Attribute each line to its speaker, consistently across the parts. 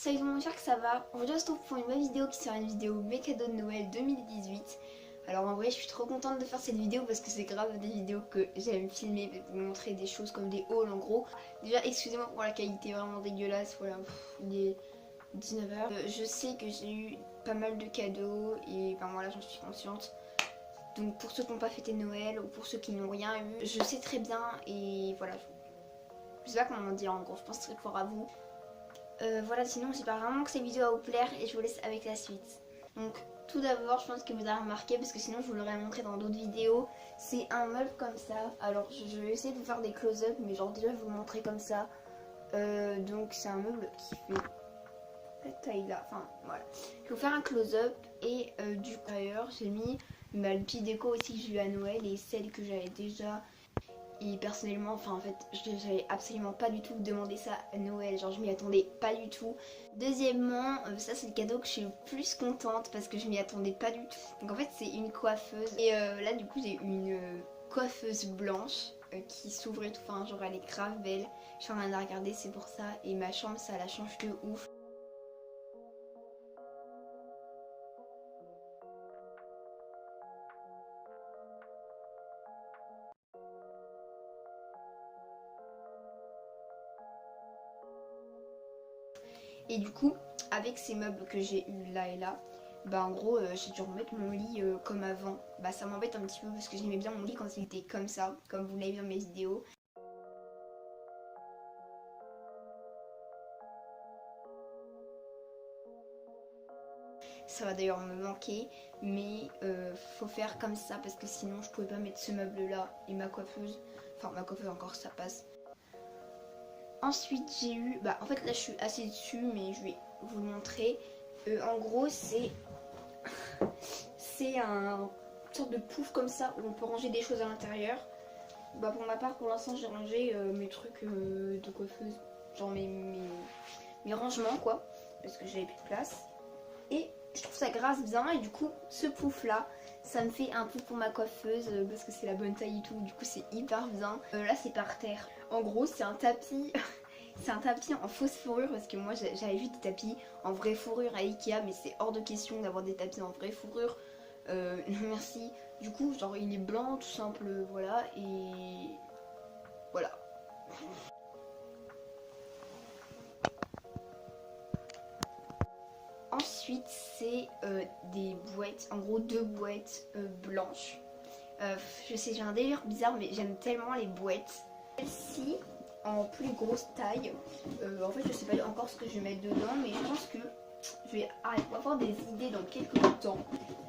Speaker 1: Salut tout le monde, j'espère que ça va. Aujourd'hui on se retrouve pour une nouvelle vidéo qui sera une vidéo mes cadeaux de Noël 2018. Alors en vrai je suis trop contente de faire cette vidéo parce que c'est grave des vidéos que j'aime filmer, vous montrer des choses comme des hauls en gros. Déjà excusez-moi pour la qualité vraiment dégueulasse, voilà, il est 19h. Je sais que j'ai eu pas mal de cadeaux et ben voilà j'en suis consciente. Donc pour ceux qui n'ont pas fêté Noël ou pour ceux qui n'ont rien eu, je sais très bien et voilà. Je sais pas comment dire en gros, je pense très fort à vous. Voilà, sinon j'espère vraiment que cette vidéo va vous plaire et je vous laisse avec la suite. Donc tout d'abord, je pense que vous avez remarqué, parce que sinon je vous l'aurais montré dans d'autres vidéos, c'est un meuble comme ça. Alors je vais essayer de vous faire des close-up, mais genre déjà je vais vous le montrer comme ça. Donc c'est un meuble qui fait cette taille là, enfin voilà. Je vais vous faire un close-up et du coup d'ailleurs j'ai mis ma petite déco aussi que j'ai eu à Noël et celle que j'avais déjà. Et personnellement, enfin en fait, j'avais absolument pas du tout demandé ça à Noël, genre je m'y attendais pas du tout. Deuxièmement, ça c'est le cadeau que je suis le plus contente parce que je m'y attendais pas du tout. Donc en fait c'est une coiffeuse et là du coup j'ai une coiffeuse blanche qui s'ouvre et tout, enfin genre elle est grave belle. Je suis en train de la regarder, c'est pour ça, et ma chambre ça la change de ouf. Et du coup, avec ces meubles que j'ai eu là et là, bah en gros j'ai dû remettre mon lit comme avant. Bah ça m'embête un petit peu parce que j'aimais bien mon lit quand il était comme ça, comme vous l'avez vu dans mes vidéos. Ça va d'ailleurs me manquer, mais faut faire comme ça parce que sinon je pouvais pas mettre ce meuble là et ma coiffeuse. Enfin ma coiffeuse encore ça passe. Ensuite j'ai eu, bah en fait là je suis assise dessus mais je vais vous le montrer. En gros c'est une sorte de pouf comme ça où on peut ranger des choses à l'intérieur. Bah pour ma part pour l'instant j'ai rangé mes trucs de coiffeuse, genre mes rangements quoi, parce que j'avais plus de place. Et je trouve ça grâce bien et du coup ce pouf là ça me fait un pouf pour ma coiffeuse parce que c'est la bonne taille et tout, du coup c'est hyper bien. Là c'est par terre. En gros c'est un tapis. C'est un tapis en fausse fourrure parce que moi j'avais vu des tapis en vraie fourrure à Ikea mais c'est hors de question d'avoir des tapis en vraie fourrure. Non merci. Du coup genre il est blanc tout simple, voilà, et voilà. Ensuite c'est des boîtes, en gros deux boîtes blanches. Je sais j'ai un délire bizarre mais j'aime tellement les boîtes. Celle-ci en plus grosse taille. En fait je sais pas encore ce que je vais mettre dedans mais je pense que je vais avoir des idées dans quelques temps.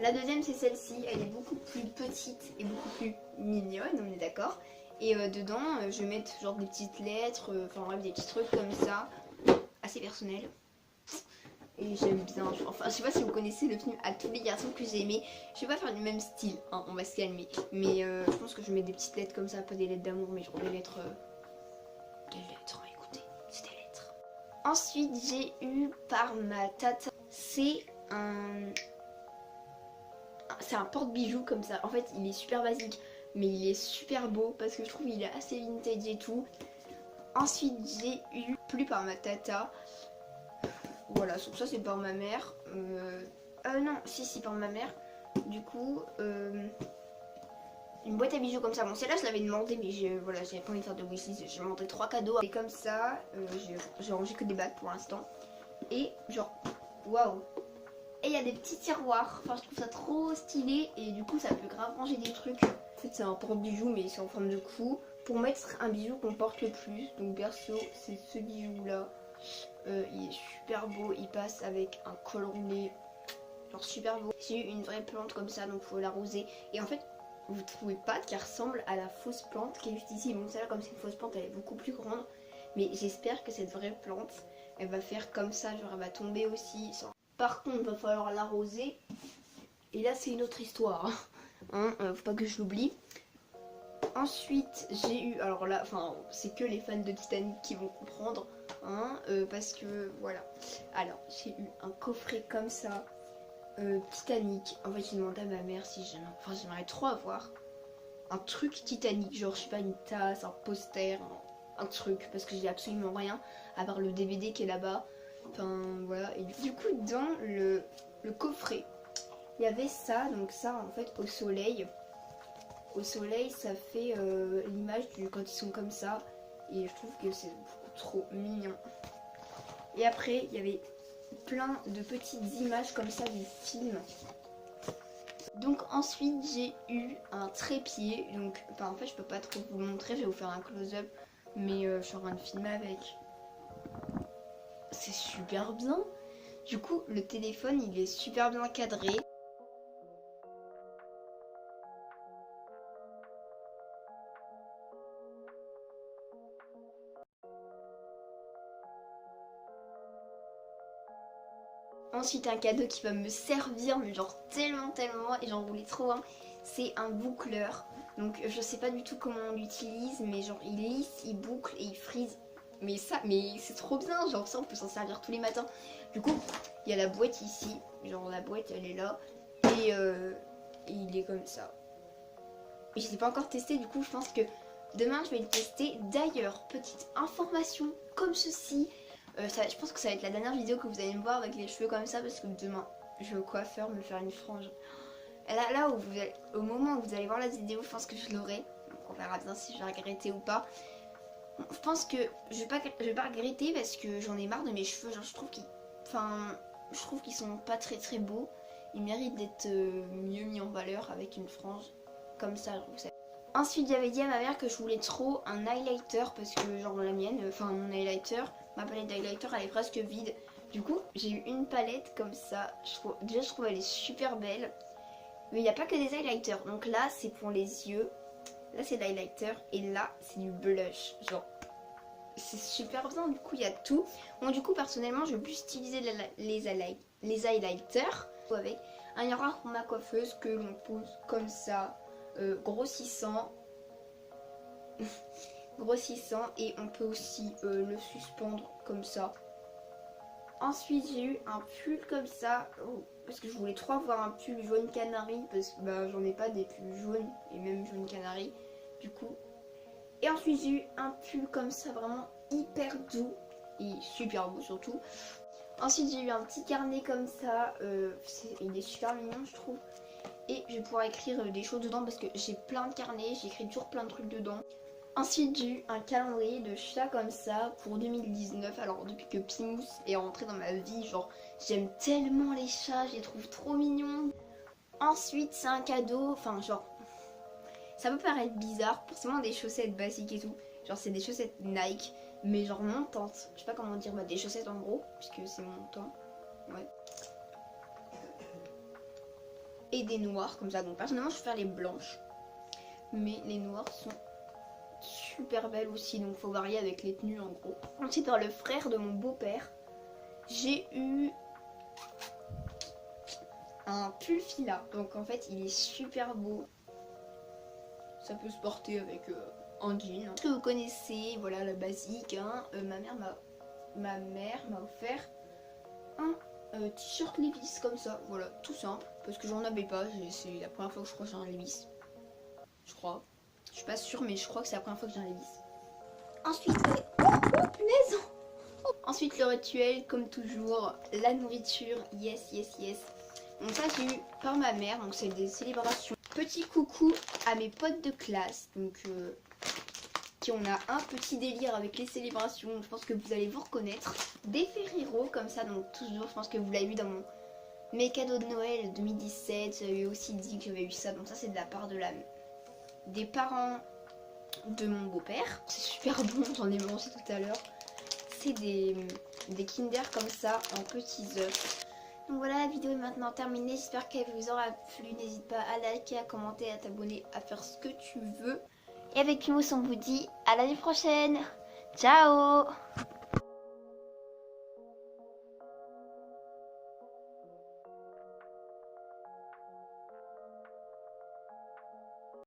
Speaker 1: La deuxième c'est celle-ci, elle est beaucoup plus petite et beaucoup plus mignonne, on est d'accord. Et dedans je vais mettre genre des petites lettres, enfin bref des petits trucs comme ça, assez personnels. Et j'aime bien, enfin je sais pas si vous connaissez le film À tous les garçons que j'ai aimé. Je vais pas faire du même style, hein, on va se calmer. Mais je pense que je mets des petites lettres comme ça, pas des lettres d'amour mais genre des lettres... écoutez, c'est des lettres. Ensuite j'ai eu par ma tata, c'est un porte-bijoux comme ça. En fait il est super basique mais il est super beau parce que je trouve il est assez vintage et tout. Ensuite j'ai eu, plus par ma tata, voilà, ça c'est par ma mère. Non, si par ma mère. Du coup, une boîte à bijoux comme ça. Bon, celle-là je l'avais demandé, mais voilà, j'avais pas envie de faire de wishlist. J'ai demandé 3 cadeaux. Et comme ça, j'ai rangé que des bagues pour l'instant. Et genre, waouh! Et il y a des petits tiroirs. Enfin, je trouve ça trop stylé. Et du coup, ça peut grave ranger des trucs. En fait, c'est un porte-bijou, mais c'est en forme de cou. Pour mettre un bijou qu'on porte le plus. Donc, perso, c'est ce bijou-là. Il est super beau, il passe avec un col roulé, genre super beau. J'ai eu une vraie plante comme ça, donc faut l'arroser. Et en fait, vous trouvez pas qu'elle ressemble à la fausse plante qui est juste ici. Bon, celle-là, comme c'est une fausse plante, elle est beaucoup plus grande. Mais j'espère que cette vraie plante, elle va faire comme ça, genre elle va tomber aussi. Par contre, il va falloir l'arroser. Et là, c'est une autre histoire. Hein, faut pas que je l'oublie. Ensuite, j'ai eu, alors là, enfin, c'est que les fans de Titanic qui vont comprendre. Hein, parce que voilà, alors j'ai eu un coffret comme ça, Titanic. En fait j'ai demandé à ma mère si j'aimerais trop avoir un truc Titanic, genre je sais pas, une tasse, un poster, un truc, parce que j'ai absolument rien à part le DVD qui est là-bas. Enfin voilà, et du coup dans le coffret, il y avait ça, donc ça en fait au soleil. Au soleil ça fait l'image quand ils sont comme ça. Et je trouve que c'est beaucoup trop mignon. Et après il y avait plein de petites images comme ça du film. Donc ensuite j'ai eu un trépied. Donc enfin, en fait je peux pas trop vous le montrer, je vais vous faire un close-up. Mais je suis en train de filmer avec. C'est super bien. Du coup le téléphone il est super bien cadré. Ensuite un cadeau qui va me servir mais genre tellement et j'en voulais trop un. C'est un boucleur. Donc je sais pas du tout comment on l'utilise mais genre il lisse, il boucle et il frise. Mais c'est trop bien, genre ça on peut s'en servir tous les matins. Du coup il y a la boîte ici, genre la boîte elle est là et il est comme ça. Et je l'ai pas encore testé, du coup je pense que demain je vais le tester. D'ailleurs petite information comme ceci. Je pense que ça va être la dernière vidéo que vous allez me voir avec les cheveux comme ça parce que demain je vais au coiffeur me faire une frange. Et là au moment où vous allez voir la vidéo, je pense que je l'aurai. Donc on verra bien si je vais regretter ou pas. Je pense que je vais pas regretter parce que j'en ai marre de mes cheveux. Genre je trouve qu'ils sont pas très beaux. Ils méritent d'être mieux mis en valeur avec une frange comme ça. Ensuite j'avais dit à ma mère que je voulais trop un highlighter parce que genre la mienne, enfin mon highlighter, ma palette d'highlighter elle est presque vide. Du coup j'ai eu une palette comme ça, déjà je trouve elle est super belle. Mais il n'y a pas que des highlighters, donc là c'est pour les yeux, là c'est l'highlighter et là c'est du blush. Genre c'est super bien, du coup il y a tout. Bon du coup personnellement je vais plus utiliser les highlighters avec un miroir pour ma coiffeuse que l'on pose comme ça. Grossissant et on peut aussi le suspendre comme ça. Ensuite j'ai eu un pull comme ça parce que je voulais trop avoir un pull jaune canari parce que bah, j'en ai pas des pulls jaunes et même jaune canari du coup. Et ensuite j'ai eu un pull comme ça vraiment hyper doux et super beau surtout. Ensuite j'ai eu un petit carnet comme ça, il est super mignon je trouve. Et je vais pouvoir écrire des choses dedans parce que j'ai plein de carnets, j'écris toujours plein de trucs dedans. Ensuite j'ai eu un calendrier de chat comme ça pour 2019. Alors depuis que Pimous est rentré dans ma vie, genre j'aime tellement les chats, je les trouve trop mignons. Ensuite c'est un cadeau, enfin genre ça peut paraître bizarre, forcément des chaussettes basiques et tout. Genre c'est des chaussettes Nike, mais genre montantes. Je sais pas comment dire, bah, des chaussettes en gros, puisque c'est montant. Ouais. Et des noirs comme ça, donc personnellement je préfère les blanches, mais les noirs sont super belles aussi, donc faut varier avec les tenues en gros. Ensuite par le frère de mon beau-père j'ai eu un pull fila, donc en fait il est super beau, ça peut se porter avec un jean, hein. Que vous connaissez, voilà la basique, hein. Ma mère m'a offert un t-shirt Levi's comme ça, voilà, tout simple, parce que j'en avais pas, c'est la première fois que je crois que j'ai un Levi's. Je crois. Je suis pas sûre, mais je crois que c'est la première fois que j'ai un Levi's. Ensuite, punaise. Ensuite, le rituel, comme toujours, la nourriture, yes. Donc ça, j'ai eu par ma mère, donc c'est des célébrations. Petit coucou à mes potes de classe, donc qui on a un petit délire avec les célébrations, je pense que vous allez vous reconnaître. Des Ferrero comme ça, donc toujours, je pense que vous l'avez vu dans mes cadeaux de Noël 2017, j'avais aussi dit que j'avais eu ça, donc ça c'est de la part des parents de mon beau-père. C'est super bon, j'en ai mangé tout à l'heure. C'est des Kinder comme ça en petits œufs. Donc voilà, la vidéo est maintenant terminée, j'espère qu'elle vous aura plu. N'hésite pas à liker, à commenter, à t'abonner, à faire ce que tu veux. Et avec Pimous on vous dit à l'année prochaine. Ciao!